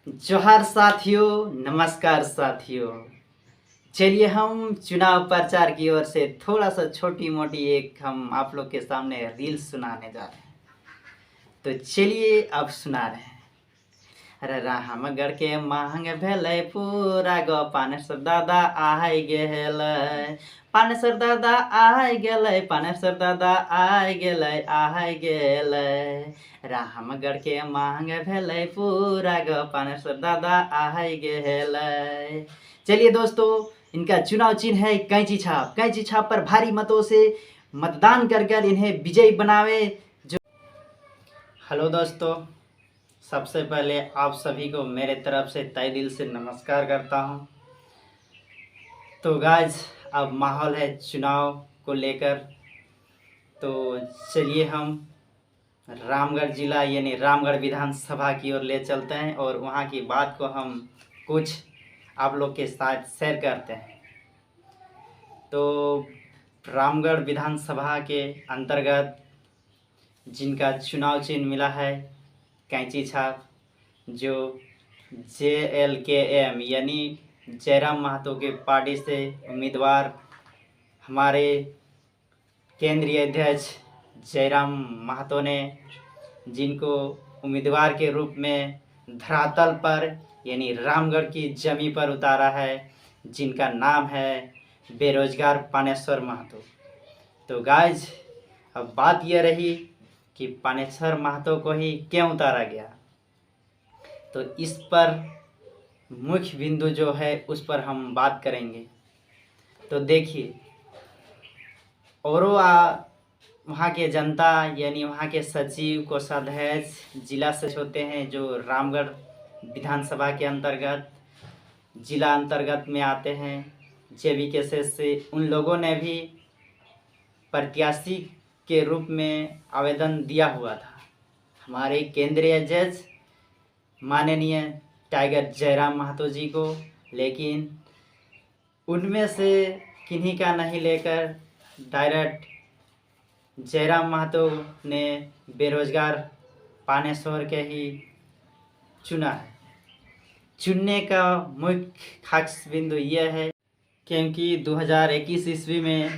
जोहार साथियों, नमस्कार साथियों। चलिए हम चुनाव प्रचार की ओर से थोड़ा सा छोटी मोटी एक हम आप लोग के सामने रील सुनाने जा रहे हैं। तो चलिए अब सुना रहे हैं। अरे रामगढ़ के महंग भेलै पूरा गो पानेश्वर दादा आइ गेलै। पानेश्वर दादा आइ गेलै, पानेश्वर दादा आइ गेलै, आइ गेलै। रामगढ़ के महंग भेलै पूरा गो पानेश्वर दादा आइ गेलै। चलिए दोस्तों, इनका चुनाव चिन्ह है कैंची छाप। कैंची छाप पर भारी मतों से मतदान कर इन्हें विजयी बनावे। हेलो दोस्तों, सबसे पहले आप सभी को मेरे तरफ से तहे दिल से नमस्कार करता हूं। तो गाइस, अब माहौल है चुनाव को लेकर। तो चलिए हम रामगढ़ जिला यानी रामगढ़ विधानसभा की ओर ले चलते हैं और वहां की बात को हम कुछ आप लोग के साथ शेयर करते हैं। तो रामगढ़ विधानसभा के अंतर्गत जिनका चुनाव चिन्ह मिला है कैंची छाप, जो JLKM यानी जयराम महतो के पार्टी से उम्मीदवार हमारे केंद्रीय अध्यक्ष जयराम महतो ने जिनको उम्मीदवार के रूप में धरातल पर यानी रामगढ़ की जमी पर उतारा है, जिनका नाम है बेरोजगार पानेश्वर महतो। तो गाइज, अब बात यह रही कि पानेश्वर महतो को ही क्यों उतारा गया। तो इस पर मुख्य बिंदु जो है उस पर हम बात करेंगे। तो देखिए, और वहाँ के जनता यानी वहाँ के सचिव कोषाध्यक्ष जिला सचिव होते हैं जो रामगढ़ विधानसभा के अंतर्गत जिला अंतर्गत में आते हैं। JVK से उन लोगों ने भी प्रत्याशी के रूप में आवेदन दिया हुआ था हमारे केंद्रीय अध्यक्ष माननीय टाइगर जयराम महतो जी को, लेकिन उनमें से किन्हीं का नहीं लेकर डायरेक्ट जयराम महतो ने बेरोजगार पानेश्वर के ही चुना है। चुनने का मुख्य खास बिंदु यह है क्योंकि 2021 ईस्वी में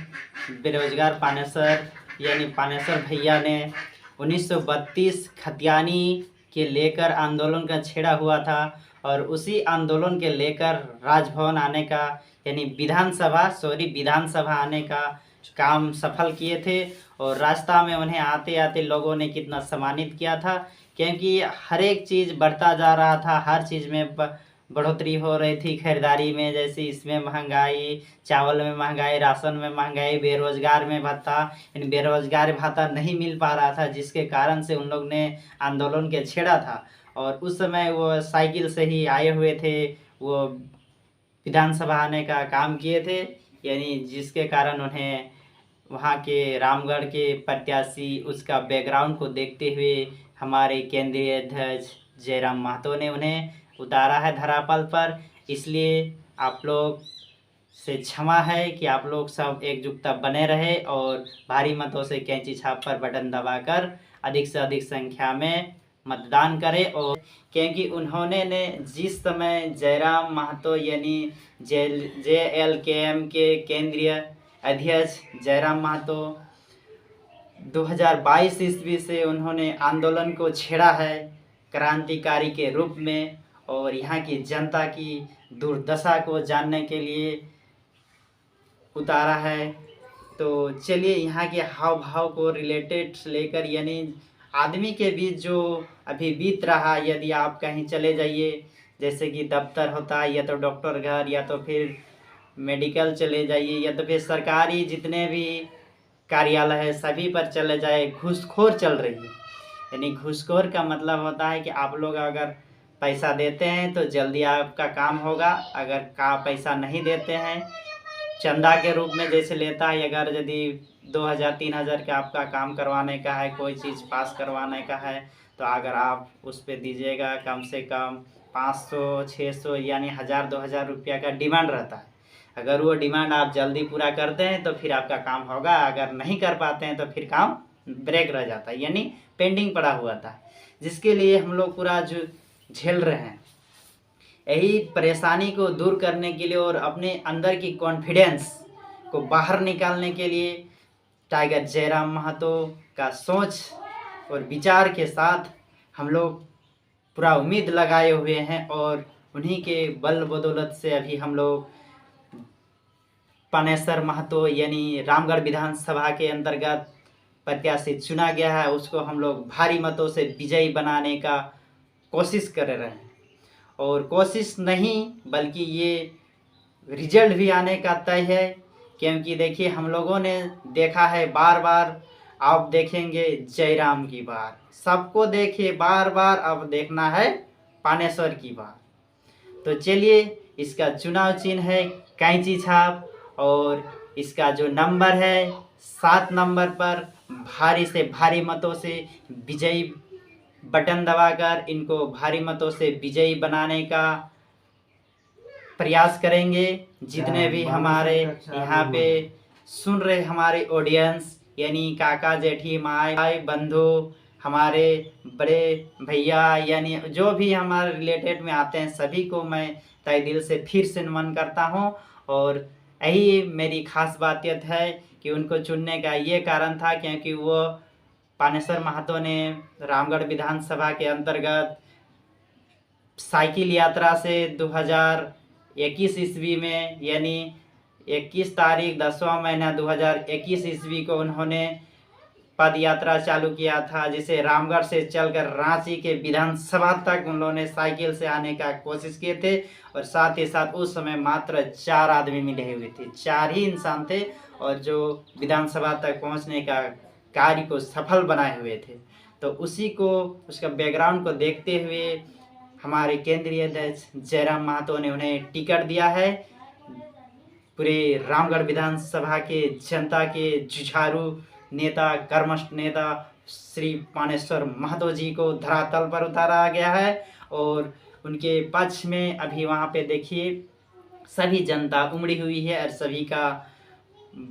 बेरोजगार पानेश्वर यानी पानेश्वर भैया ने 1932 खतियानी के लेकर आंदोलन का छेड़ा हुआ था और उसी आंदोलन के लेकर राजभवन आने का यानी विधानसभा आने का काम सफल किए थे। और रास्ता में उन्हें आते आते लोगों ने कितना सम्मानित किया था, क्योंकि हर एक चीज़ बढ़ता जा रहा था, हर चीज़ में बढ़ोतरी हो रही थी खरीदारी में, जैसे इसमें महंगाई, चावल में महंगाई, राशन में महंगाई, बेरोजगार में भत्ता, इन बेरोजगार भत्ता नहीं मिल पा रहा था, जिसके कारण से उन लोग ने आंदोलन के छेड़ा था। और उस समय वो साइकिल से ही आए हुए थे, वो विधानसभा आने का काम किए थे, यानी जिसके कारण उन्हें वहाँ के रामगढ़ के प्रत्याशी उसका बैकग्राउंड को देखते हुए हमारे केंद्रीय अध्यक्ष जयराम महतो ने उन्हें उतारा है धरातल पर। इसलिए आप लोग से क्षमा है कि आप लोग सब एकजुटता बने रहे और भारी मतों से कैंची छाप पर बटन दबाकर अधिक से अधिक संख्या में मतदान करें। और क्योंकि उन्होंने ने जिस समय जयराम महतो यानी JLKM के केंद्रीय अध्यक्ष जयराम महतो 2022 ईस्वी से उन्होंने आंदोलन को छेड़ा है क्रांतिकारी के रूप में, और यहाँ की जनता की दुर्दशा को जानने के लिए उतारा है। तो चलिए यहाँ के हाव भाव को रिलेटेड लेकर यानी आदमी के बीच जो अभी बीत रहा, यदि आप कहीं चले जाइए, जैसे कि दफ्तर होता है या तो डॉक्टर घर या तो फिर मेडिकल चले जाइए या तो फिर सरकारी जितने भी कार्यालय है सभी पर चले जाए, घूसखोर चल रही है। यानी घूसखोर का मतलब होता है कि आप लोग अगर पैसा देते हैं तो जल्दी आपका काम होगा, अगर पैसा नहीं देते हैं चंदा के रूप में जैसे लेता है, अगर यदि 2000-3000 का आपका काम करवाने का है, कोई चीज़ पास करवाने का है, तो अगर आप उस पर दीजिएगा कम से कम 500-600 यानी 1000-2000 रुपया का डिमांड रहता है। अगर वो डिमांड आप जल्दी पूरा करते हैं तो फिर आपका काम होगा, अगर नहीं कर पाते हैं तो फिर काम ब्रेक रह जाता है, यानी पेंडिंग पड़ा हुआ था, जिसके लिए हम लोग पूरा जो झेल रहे हैं। यही परेशानी को दूर करने के लिए और अपने अंदर की कॉन्फिडेंस को बाहर निकालने के लिए टाइगर जयराम महतो का सोच और विचार के साथ हम लोग पूरा उम्मीद लगाए हुए हैं और उन्हीं के बल बदौलत से अभी हम लोग पानेसर महतो यानी रामगढ़ विधानसभा के अंतर्गत प्रत्याशी चुना गया है, उसको हम लोग भारी मतों से विजयी बनाने का कोशिश कर रहे हैं। और कोशिश नहीं बल्कि ये रिजल्ट भी आने का तय है, क्योंकि देखिए हम लोगों ने देखा है बार बार, आप देखेंगे जयराम की बार, सबको देखिए बार बार, अब देखना है पानेश्वर की बार। तो चलिए, इसका चुनाव चिन्ह है कैंची छाप और इसका जो नंबर है 7 नंबर पर भारी से भारी मतों से विजयी बटन दबाकर इनको भारी मतों से विजयी बनाने का प्रयास करेंगे। जितने भी हमारे यहाँ पे सुन रहे हमारे ऑडियंस यानी काका जेठी माए बंधु, हमारे बड़े भैया यानी जो भी हमारे रिलेटेड में आते हैं, सभी को मैं तहे दिल से फिर से नमन करता हूँ। और यही मेरी खास बातियत है कि उनको चुनने का ये कारण था क्योंकि वो पानेसर महतो ने रामगढ़ विधानसभा के अंतर्गत साइकिल यात्रा से 2021 ईस्वी में यानी 21 तारीख 10वां महीना 2021 ईस्वी को उन्होंने पद यात्रा चालू किया था, जिसे रामगढ़ से चलकर रांची के विधानसभा तक उन्होंने साइकिल से आने का कोशिश किए थे। और साथ ही साथ उस समय मात्र 4 आदमी मिले हुए थे, 4 ही इंसान थे और जो विधानसभा तक पहुंचने का कार्य को सफल बनाए हुए थे। तो उसी को, उसका बैकग्राउंड को देखते हुए हमारे केंद्रीय अध्यक्ष जयराम महतो ने उन्हें टिकट दिया है। पूरे रामगढ़ विधानसभा के जनता के जुझारू नेता, कर्मठ नेता श्री पानेश्वर महतो जी को धरातल पर उतारा गया है। और उनके पक्ष में अभी वहाँ पे देखिए सभी जनता उमड़ी हुई है और सभी का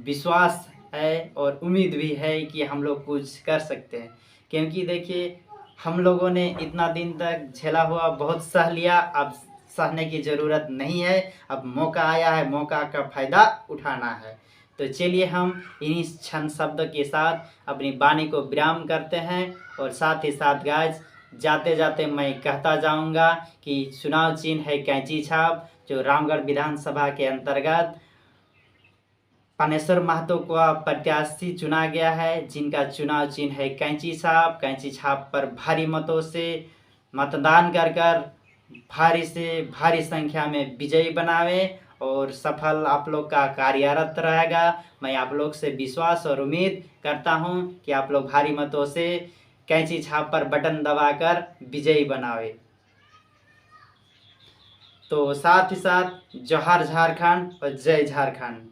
विश्वास है और उम्मीद भी है कि हम लोग कुछ कर सकते हैं। क्योंकि देखिए हम लोगों ने इतना दिन तक झेला हुआ बहुत सह लिया, अब सहने की ज़रूरत नहीं है, अब मौका आया है, मौका का फ़ायदा उठाना है। तो चलिए हम इन्हीं छंद शब्द के साथ अपनी वाणी को विराम करते हैं। और साथ ही साथ गाइस, जाते जाते मैं कहता जाऊंगा कि चुनाव चिन्ह है कैंची छाप, जो रामगढ़ विधानसभा के अंतर्गत पानेश्वर महतो को प्रत्याशी चुना गया है, जिनका चुनाव चिन्ह है कैंची छाप। कैंची छाप पर भारी मतों से मतदान कर भारी से भारी संख्या में विजयी बनावे और सफल आप लोग का कार्यरत रहेगा। मैं आप लोग से विश्वास और उम्मीद करता हूं कि आप लोग भारी मतों से कैंची छाप पर बटन दबाकर विजयी बनावे। तो साथ ही साथ जोहार झारखंड और जय झारखंड।